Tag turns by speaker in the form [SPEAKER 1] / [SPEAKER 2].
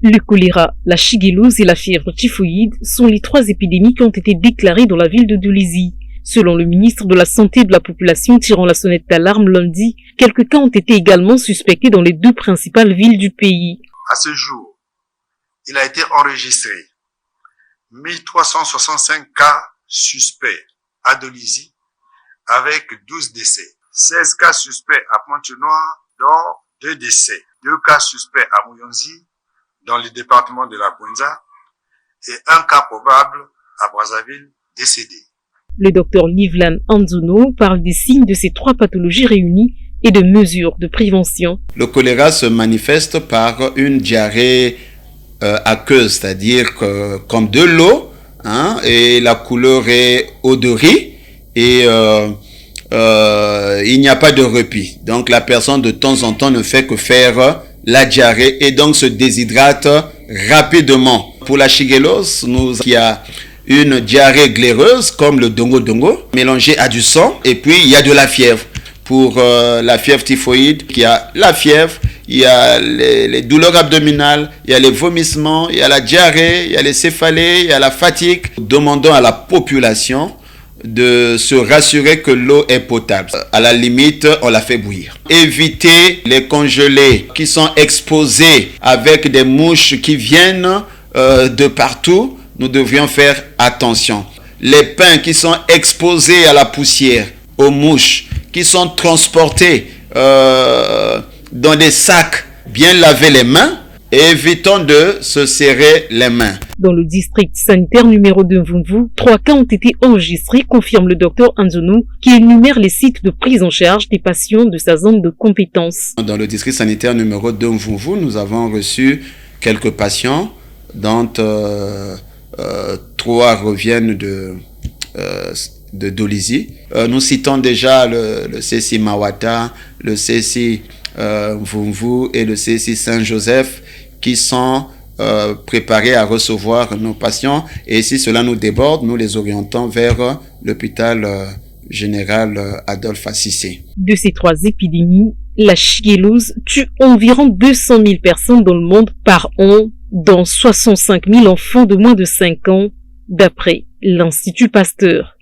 [SPEAKER 1] Le choléra, la shigellose et la fièvre typhoïde sont les 3 épidémies qui ont été déclarées dans la ville de Dolisie. Selon le ministre de la Santé et de la Population tirant la sonnette d'alarme lundi, quelques cas ont été également suspectés dans les 2 principales villes du pays.
[SPEAKER 2] À ce jour, il a été enregistré 1365 cas suspects à Dolisie avec 12 décès. 16 cas suspects à Pointe-Noire, dont 2 décès. 2 cas suspects à Mouyonzi, dans le département de la Bouenza, et 1 cas probable à Brazzaville, décédé.
[SPEAKER 1] Le docteur Livlan Anzuno parle des signes de ces 3 pathologies réunies et de mesures de prévention.
[SPEAKER 3] Le choléra se manifeste par une diarrhée aqueuse, c'est-à-dire comme de l'eau, et la couleur est eau de riz, et il n'y a pas de répit. Donc la personne de temps en temps ne fait que faire la diarrhée et donc se déshydrate rapidement. Pour la shigellose, il y a une diarrhée glaireuse comme le dongo-dongo, mélangée à du sang, et puis il y a de la fièvre. Pour la fièvre typhoïde, il y a la fièvre, il y a les douleurs abdominales, il y a les vomissements, il y a la diarrhée, il y a les céphalées, il y a la fatigue. Demandons à la population de se rassurer que l'eau est potable. À la limite, on la fait bouillir. Éviter les congelés qui sont exposés avec des mouches qui viennent de partout. Nous devrions faire attention. Les pains qui sont exposés à la poussière, aux mouches, qui sont transportés dans des sacs, bien laver les mains, et évitons de se serrer les mains.
[SPEAKER 1] Dans le district sanitaire numéro 2 Mvumvu, 3 cas ont été enregistrés, confirme le docteur Anzonou, qui énumère les sites de prise en charge des patients de sa zone de compétence.
[SPEAKER 3] Dans le district sanitaire numéro 2 Mvumvu, nous avons reçu quelques patients, dont 3 reviennent de Dolisie. Nous citons déjà le CSI Mawata, le CSI Mvumvu et le CSI Saint-Joseph qui sont préparés à recevoir nos patients, et si cela nous déborde, nous les orientons vers l'hôpital général Adolphe Assissé.
[SPEAKER 1] De ces 3 épidémies, la shigellose tue environ 200 000 personnes dans le monde par an, dont 65 000 enfants de moins de 5 ans, d'après l'Institut Pasteur.